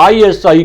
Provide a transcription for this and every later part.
ISI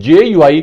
JUI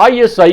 ISI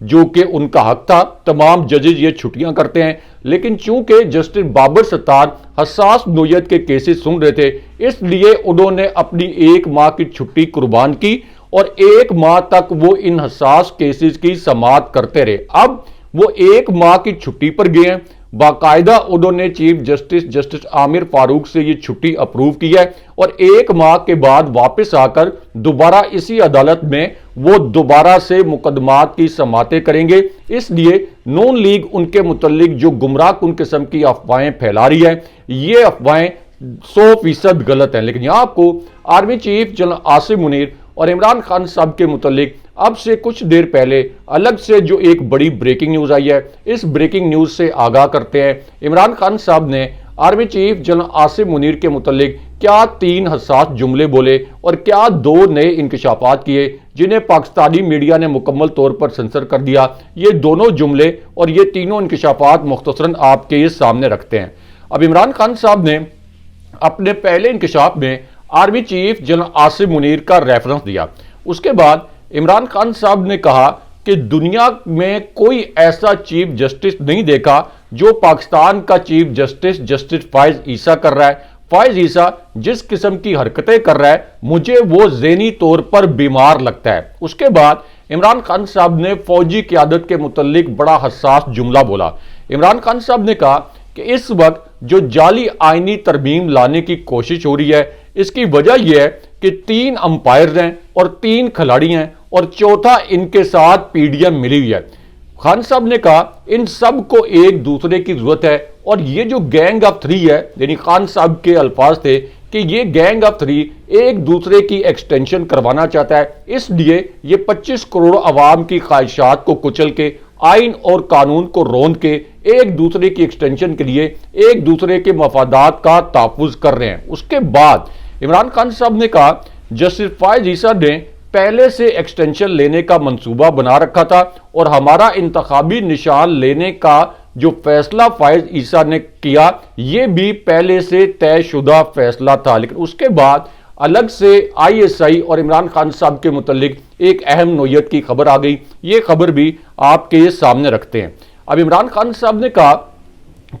جو کہ ان کا حق تھا. تمام ججز یہ چھٹیاں کرتے ہیں, لیکن چونکہ جسٹس بابر ستار حساس نوعیت کے کیسز سن رہے تھے, اس لیے انہوں نے اپنی 1 ماہ کی چھٹی قربان کی اور 1 ماہ تک وہ ان حساس کیسز کی سماعت کرتے رہے. اب وہ 1 ماہ کی چھٹی پر گئے ہیں. باقاعدہ انہوں نے چیف جسٹس عامر فاروق سے یہ چھٹی اپروو کی ہے اور 1 ماہ کے بعد واپس آ کر دوبارہ اسی عدالت میں وہ دوبارہ سے مقدمات کی سماعتیں کریں گے. اس لیے نون لیگ ان کے متعلق جو گمراہ کن قسم کی افواہیں پھیلا رہی ہے, یہ افواہیں 100% غلط ہیں. لیکن یہاں آپ کو army chief general Asim Munir اور عمران خان صاحب کے متعلق اب سے کچھ دیر پہلے الگ سے جو ایک بڑی بریکنگ نیوز آئی ہے, اس بریکنگ نیوز سے آگاہ کرتے ہیں. عمران خان صاحب نے army chief general Asim Munir کے متعلق کیا 3 حساس جملے بولے اور کیا 2 نئے انکشافات کیے جنہیں پاکستانی میڈیا نے مکمل طور پر سنسر کر دیا. یہ دونوں جملے اور یہ تینوں انکشافات مختصراً آپ کے سامنے رکھتے ہیں. اب عمران خان صاحب نے اپنے پہلے انکشاف میں army chief general Asim Munir کا ریفرنس دیا. اس کے بعد عمران خان صاحب نے کہا کہ دنیا میں کوئی ایسا چیف جسٹس نہیں دیکھا جو پاکستان کا چیف جسٹس فائز عیسیٰ کر رہا ہے. فائز عیسیٰ جس قسم کی حرکتیں کر رہا ہے مجھے وہ ذہنی طور پر بیمار لگتا ہے. اس کے بعد عمران خان صاحب نے فوجی قیادت کے متعلق بڑا حساس جملہ بولا. عمران خان صاحب نے کہا کہ اس وقت جو جعلی آئینی ترمیم لانے کی کوشش ہو رہی ہے, اس کی وجہ یہ ہے کہ 3 امپائرز ہیں اور 3 کھلاڑی ہیں اور چوتھا ان کے ساتھ پی ڈی ایم ملی ہوئی ہے. خان صاحب نے کہا ان سب کو ایک دوسرے کی ضرورت ہے اور یہ جو گینگ آف 3 ہے, یعنی خان صاحب کے الفاظ تھے کہ یہ گینگ آف 3 ایک دوسرے کی ایکسٹینشن کروانا چاہتا ہے. اس لیے یہ 25 کروڑ عوام کی خواہشات کو کچل کے, آئین اور قانون کو روند کے ایک دوسرے کی ایکسٹینشن کے لیے ایک دوسرے کے مفادات کا تحفظ کر رہے ہیں. اس کے بعد عمران خان صاحب نے کہا جسٹس فائز عیسیٰ نے پہلے سے ایکسٹینشن لینے کا منصوبہ بنا رکھا تھا اور ہمارا انتخابی نشان لینے کا جو فیصلہ فائز عیسیٰ نے کیا یہ بھی پہلے سے طے شدہ فیصلہ تھا. لیکن اس کے بعد الگ سے ISI اور عمران خان صاحب کے متعلق ایک اہم نوعیت کی خبر آ گئی. یہ خبر بھی آپ کے سامنے رکھتے ہیں. اب عمران خان صاحب نے کہا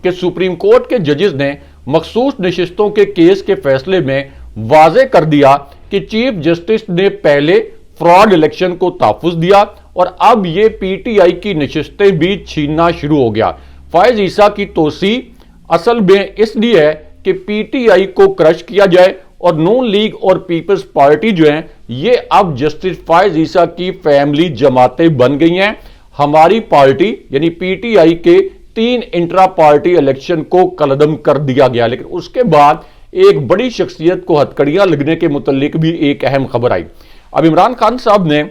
کہ سپریم کورٹ کے ججز نے مخصوص نشستوں کے کیس کے فیصلے میں واضح کر دیا کہ چیف جسٹس نے پہلے فراڈ الیکشن کو تحفظ دیا اور اب یہ PTI کی نشستیں بھی چھیننا شروع ہو گیا. فائز عیسیٰ کی توسیع اصل میں اس لیے ہے کہ PTI کو کرش کیا جائے اور نون لیگ اور پیپلز پارٹی جو ہیں یہ اب جسٹس فائز عیسیٰ کی فیملی جماعتیں بن گئی ہیں. ہماری پارٹی یعنی PTI کے 3 انٹرا پارٹی الیکشن کو کلعدم کر دیا گیا. لیکن اس کے بعد ایک بڑی شخصیت کو ہتکڑیاں لگنے کے متعلق بھی ایک اہم خبر آئی. اب عمران خان صاحب نے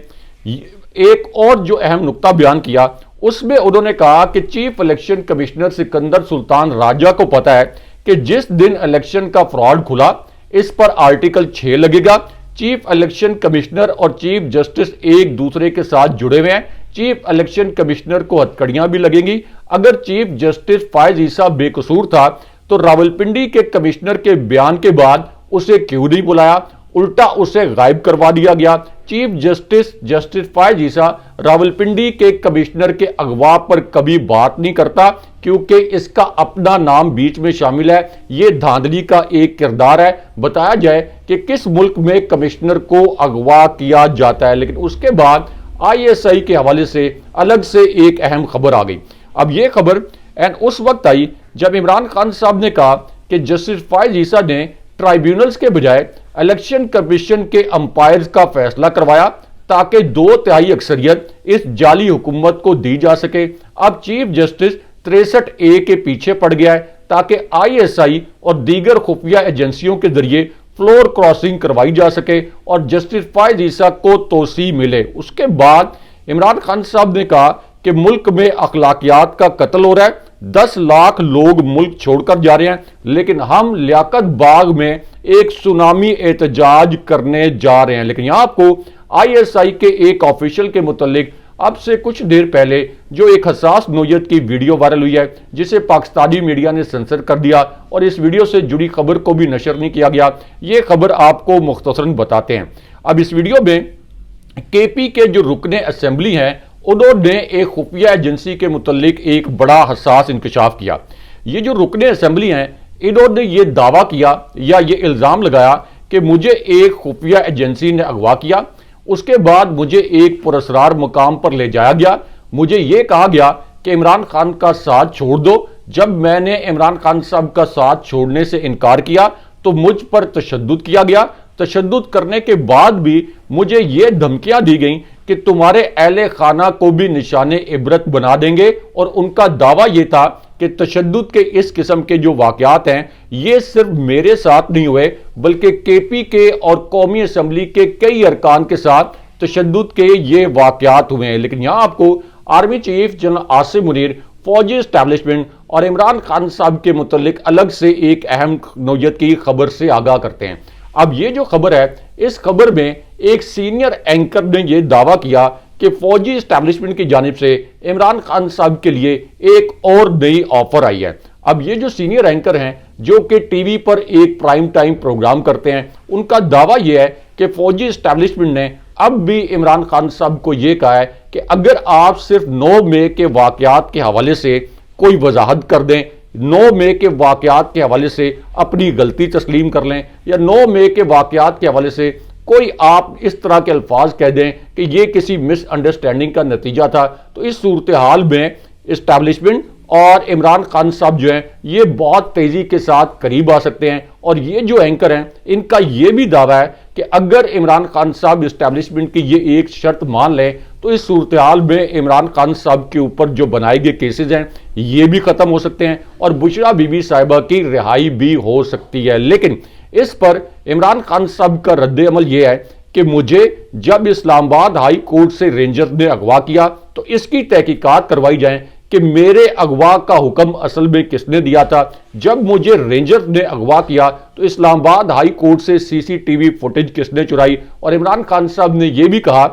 ایک اور جو اہم نقطہ بیان کیا اس میں انہوں نے کہا کہ چیف الیکشن کمشنر سکندر سلطان راجہ کو پتا ہے کہ جس دن الیکشن کا فراڈ کھلا اس پر آرٹیکل 6 لگے گا. چیف الیکشن کمشنر اور چیف جسٹس ایک دوسرے کے ساتھ جڑے ہوئے ہیں. چیف الیکشن کمشنر کو ہتکڑیاں بھی لگیں گی. اگر چیف جسٹس فائز عیسیٰ بے قصور تھا تو راولپنڈی کے کمشنر کے بیان کے بعد اسے کیوں نہیں بلایا, الٹا اسے غائب کروا دیا گیا. چیف جسٹس فائز عیسیٰ راولپنڈی کے کمشنر کے اغوا پر کبھی بات نہیں کرتا کیونکہ اس کا اپنا نام بیچ میں شامل ہے. یہ دھاندلی کا ایک کردار ہے. بتایا جائے کہ کس ملک میں کمشنر کو اغوا کیا جاتا ہے. لیکن اس کے بعد ISI کے حوالے سے الگ سے ایک اہم خبر آ گئی. اب یہ خبر اس وقت آئی جب عمران خان صاحب نے کہا کہ جسٹس فائز عیسیٰ نے ٹرائیبیونلز کے بجائے الیکشن کمیشن کے امپائرز کا فیصلہ کروایا تاکہ 2/3 اکثریت اس جعلی حکومت کو دی جا سکے. اب چیف جسٹس 63A کے پیچھے پڑ گیا ہے تاکہ ISI اور دیگر خفیہ ایجنسیوں کے ذریعے فلور کراسنگ کروائی جا سکے اور جسٹس فائز عیسیٰ کو توسیع ملے. اس کے بعد عمران خان صاحب نے کہا کہ ملک میں اخلاقیات کا قتل ہو رہا ہے. 10 لاکھ لوگ ملک چھوڑ کر جا رہے ہیں لیکن ہم لیاقت باغ میں ایک سونامی احتجاج کرنے جا رہے ہیں. لیکن یہاں آپ کو ISI کے ایک آفیشل کے متعلق اب سے کچھ دیر پہلے جو ایک حساس نوعیت کی ویڈیو وائرل ہوئی ہے جسے پاکستانی میڈیا نے سنسر کر دیا اور اس ویڈیو سے جڑی خبر کو بھی نشر نہیں کیا گیا, یہ خبر آپ کو مختصراً بتاتے ہیں. اب اس ویڈیو میں KP کے جو رکن اسمبلی ہیں انہوں نے ایک خفیہ ایجنسی کے متعلق ایک بڑا حساس انکشاف کیا۔ یہ جو رکن اسمبلی ہیں انہوں نے یہ دعویٰ کیا یا یہ الزام لگایا کہ مجھے ایک خفیہ ایجنسی نے اغوا کیا، اس کے بعد مجھے ایک پراسرار مقام پر لے جایا گیا، مجھے یہ کہا گیا کہ عمران خان کا ساتھ چھوڑ دو۔ جب میں نے عمران خان صاحب کا ساتھ چھوڑنے سے انکار کیا تو مجھ پر تشدد کیا گیا۔ تشدد کرنے کے بعد بھی مجھے یہ دھمکیاں دی گئیں کہ تمہارے اہل خانہ کو بھی نشان عبرت بنا دیں گے، اور ان کا دعویٰ یہ تھا کہ تشدد کے اس قسم کے جو واقعات ہیں یہ صرف میرے ساتھ نہیں ہوئے بلکہ کے پی کے اور قومی اسمبلی کے کئی ارکان کے ساتھ تشدد کے یہ واقعات ہوئے ہیں۔ لیکن یہاں آپ کو army chief general Asim Munir, فوجی اسٹیبلشمنٹ اور عمران خان صاحب کے متعلق الگ سے ایک اہم نوعیت کی خبر سے آگاہ کرتے ہیں۔ اب یہ جو خبر ہے، اس خبر میں ایک سینئر اینکر نے یہ دعویٰ کیا کہ فوجی اسٹیبلشمنٹ کی جانب سے عمران خان صاحب کے لیے ایک اور نئی آفر آئی ہے۔ اب یہ جو سینئر اینکر ہیں جو کہ ٹی وی پر ایک پرائم ٹائم پروگرام کرتے ہیں، ان کا دعویٰ یہ ہے کہ فوجی اسٹیبلشمنٹ نے اب بھی عمران خان صاحب کو یہ کہا ہے کہ اگر آپ صرف 9 مئی کے واقعات کے حوالے سے کوئی وضاحت کر دیں، 9 مئی کے واقعات کے حوالے سے اپنی غلطی تسلیم کر لیں، یا 9 مئی کے واقعات کے حوالے سے کوئی آپ اس طرح کے الفاظ کہہ دیں کہ یہ کسی مس انڈرسٹینڈنگ کا نتیجہ تھا، تو اس صورتحال میں اسٹیبلشمنٹ اور عمران خان صاحب جو ہیں یہ بہت تیزی کے ساتھ قریب آ سکتے ہیں۔ اور یہ جو اینکر ہیں ان کا یہ بھی دعویٰ ہے کہ اگر عمران خان صاحب اسٹیبلشمنٹ کی یہ ایک شرط مان لیں تو اس صورتحال میں عمران خان صاحب کے اوپر جو بنائے گئے کیسز ہیں یہ بھی ختم ہو سکتے ہیں اور بشرا بی بی صاحبہ کی رہائی بھی ہو سکتی ہے۔ لیکن اس پر عمران خان صاحب کا رد عمل یہ ہے کہ مجھے جب اسلام آباد ہائی کورٹ سے رینجر نے اغوا کیا تو اس کی تحقیقات کروائی جائیں کہ میرے اغوا کا حکم اصل میں کس نے دیا تھا۔ جب مجھے رینجر نے اغوا کیا تو اسلام آباد ہائی کورٹ سے سی سی ٹی وی فوٹیج کس نے چرائی، اور عمران خان صاحب نے یہ بھی کہا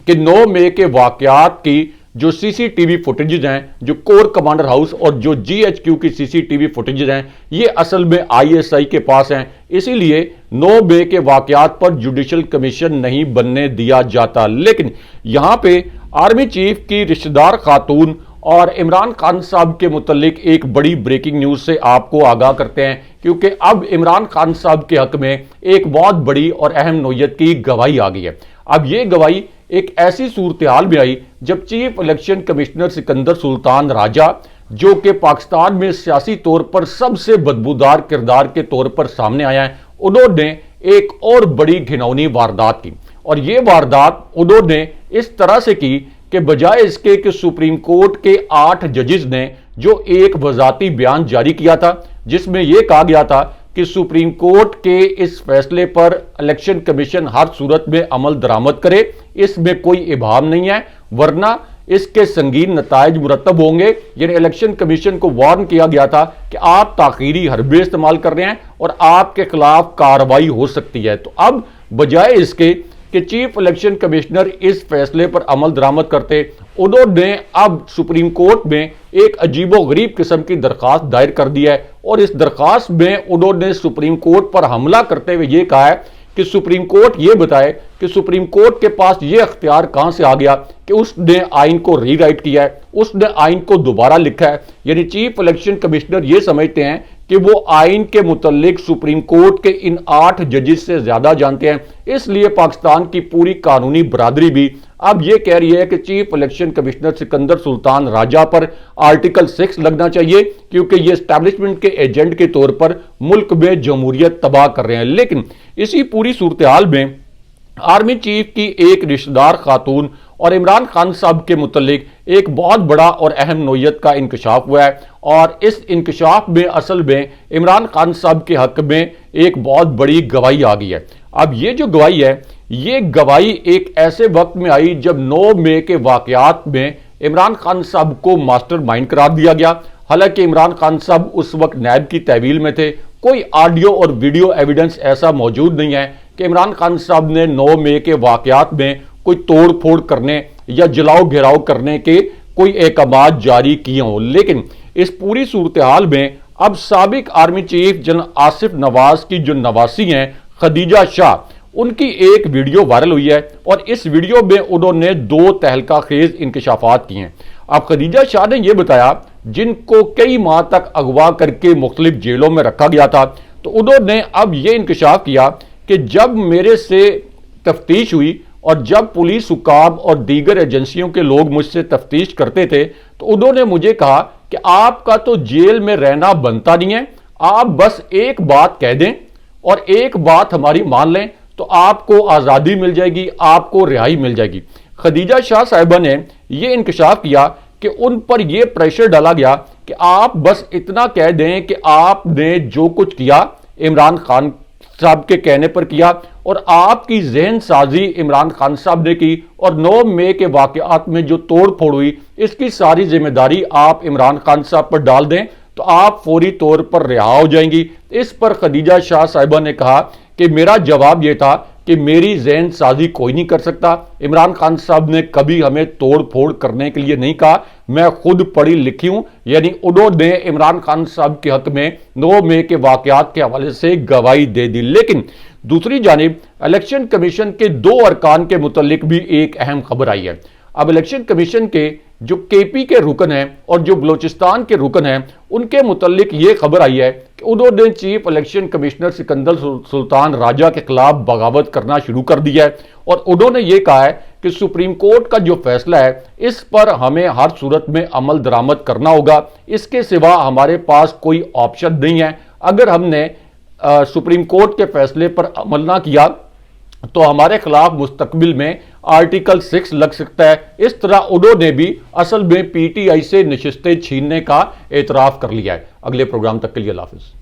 کہ 9 مئی کے واقعات کی جو سی سی ٹی وی فوٹیجز ہیں، جو کور کمانڈر ہاؤس اور جو جی ایچ کیو کی سی سی ٹی وی فوٹیجز ہیں، یہ اصل میں آئی ایس آئی کے پاس ہیں، اسی لیے 9 مئی کے واقعات پر جوڈیشل کمیشن نہیں بننے دیا جاتا۔ لیکن یہاں پہ آرمی چیف کی رشتہ دار خاتون اور عمران خان صاحب کے متعلق ایک بڑی بریکنگ نیوز سے آپ کو آگاہ کرتے ہیں، کیونکہ اب عمران خان صاحب کے حق میں ایک بہت بڑی اور اہم نوعیت کی گواہی آ گئی ہے۔ اب یہ گواہی ایک ایسی صورتحال میں آئی جب چیف الیکشن کمشنر سکندر سلطان راجہ، جو کہ پاکستان میں سیاسی طور پر سب سے بدبودار کردار کے طور پر سامنے آیا ہے، انہوں نے ایک اور بڑی گھناؤنی واردات کی، اور یہ واردات انہوں نے اس طرح سے کی کہ بجائے اس کے کہ سپریم کورٹ کے 8 ججز نے جو ایک وضاحتی بیان جاری کیا تھا جس میں یہ کہا گیا تھا کہ سپریم کورٹ کے اس فیصلے پر الیکشن کمیشن ہر صورت میں عمل درآمد کرے، اس میں کوئی ابہام نہیں ہے ورنہ اس کے سنگین نتائج مرتب ہوں گے، یعنی الیکشن کمیشن کو وارن کیا گیا تھا کہ آپ تاخیری حربے استعمال کر رہے ہیں اور آپ کے خلاف کارروائی ہو سکتی ہے۔ تو اب بجائے اس کے کہ چیف الیکشن کمشنر اس فیصلے پر عمل درآمد کرتے، انہوں نے اب سپریم کورٹ میں ایک عجیب و غریب قسم کی درخواست دائر کر دی ہے، اور اس درخواست میں انہوں نے سپریم کورٹ پر حملہ کرتے ہوئے یہ کہا ہے کہ سپریم کورٹ یہ بتائے کہ سپریم کورٹ کے پاس یہ اختیار کہاں سے آ گیا کہ اس نے آئین کو ری رائٹ کیا ہے، اس نے آئین کو دوبارہ لکھا ہے۔ یعنی چیف الیکشن کمشنر یہ سمجھتے ہیں کہ وہ آئین کے متعلق سپریم کورٹ کے ان 8 ججز سے زیادہ جانتے ہیں، اس لیے پاکستان کی پوری قانونی برادری بھی اب یہ کہہ رہی ہے کہ چیف الیکشن کمشنر سکندر سلطان راجہ پر آرٹیکل 6 لگنا چاہیے، کیونکہ یہ اسٹیبلشمنٹ کے ایجنٹ کے طور پر ملک میں جمہوریت تباہ کر رہے ہیں۔ لیکن اسی پوری صورتحال میں آرمی چیف کی ایک رشتہ دار خاتون اور عمران خان صاحب کے متعلق ایک بہت بڑا اور اہم نوعیت کا انکشاف ہوا ہے، اور اس انکشاف میں اصل میں عمران خان صاحب کے حق میں ایک بہت بڑی گواہی آ گئی ہے۔ اب یہ جو گواہی ہے، یہ گواہی ایک ایسے وقت میں آئی جب 9 مئی کے واقعات میں عمران خان صاحب کو ماسٹر مائنڈ قرار دیا گیا۔ حالانکہ عمران خان صاحب اس وقت نیب کی تحویل میں تھے، کوئی آڈیو اور ویڈیو ایویڈنس ایسا موجود نہیں ہے کہ عمران خان صاحب نے 9 مئی کے واقعات میں کوئی توڑ پھوڑ کرنے یا جلاؤ گھیراؤ کرنے کے کوئی احکامات جاری کیے ہوں۔ لیکن اس پوری صورتحال میں اب سابق آرمی چیف جنرل آصف نواز کی جو نواسی ہیں خدیجہ شاہ، ان کی ایک ویڈیو وائرل ہوئی ہے اور اس ویڈیو میں انہوں نے 2 تہلکہ خیز انکشافات کیے ہیں۔ اب خدیجہ شاہ نے یہ بتایا، جن کو کئی ماہ تک اغوا کر کے مختلف جیلوں میں رکھا گیا تھا، تو انہوں نے اب یہ انکشاف کیا کہ جب میرے سے تفتیش ہوئی اور جب پولیس حکام اور دیگر ایجنسیوں کے لوگ مجھ سے تفتیش کرتے تھے تو انہوں نے مجھے کہا کہ آپ کا تو جیل میں رہنا بنتا نہیں ہے، آپ بس ایک بات کہہ دیں اور ایک بات ہماری مان لیں تو آپ کو آزادی مل جائے گی، آپ کو رہائی مل جائے گی۔ خدیجہ شاہ صاحبہ نے یہ انکشاف کیا کہ ان پر یہ پریشر ڈالا گیا کہ آپ بس اتنا کہہ دیں کہ آپ نے جو کچھ کیا عمران خان صاحب کے کہنے پر کیا اور آپ کی ذہن سازی عمران خان صاحب نے کی، اور 9 مئی کے واقعات میں جو توڑ پھوڑ ہوئی اس کی ساری ذمہ داری آپ عمران خان صاحب پر ڈال دیں تو آپ فوری طور پر رہا ہو جائیں گی۔ اس پر خدیجہ شاہ صاحبہ نے کہا کہ میرا جواب یہ تھا کہ میری ذہن سازی کوئی نہیں کر سکتا، عمران خان صاحب نے کبھی ہمیں توڑ پھوڑ کرنے کے لیے نہیں کہا، میں خود پڑھی لکھی ہوں۔ یعنی انہوں نے عمران خان صاحب کے حق میں 9 مئی کے واقعات کے حوالے سے گواہی دے دی۔ لیکن دوسری جانب الیکشن کمیشن کے 2 ارکان کے متعلق بھی ایک اہم خبر آئی ہے۔ اب الیکشن کمیشن کے جو کے پی کے رکن ہیں اور جو بلوچستان کے رکن ہیں ان کے متعلق یہ خبر آئی ہے کہ انہوں نے چیف الیکشن کمشنر سکندر سلطان راجہ کے خلاف بغاوت کرنا شروع کر دیا ہے، اور انہوں نے یہ کہا ہے کہ سپریم کورٹ کا جو فیصلہ ہے اس پر ہمیں ہر صورت میں عمل درآمد کرنا ہوگا، اس کے سوا ہمارے پاس کوئی آپشن نہیں ہے۔ اگر ہم نے سپریم کورٹ کے فیصلے پر عمل نہ کیا تو ہمارے خلاف مستقبل میں آرٹیکل 6 لگ سکتا ہے۔ اس طرح انہوں نے بھی اصل میں پی ٹی آئی سے نشستیں چھیننے کا اعتراف کر لیا ہے۔ اگلے پروگرام تک کے لیے اللہ حافظ۔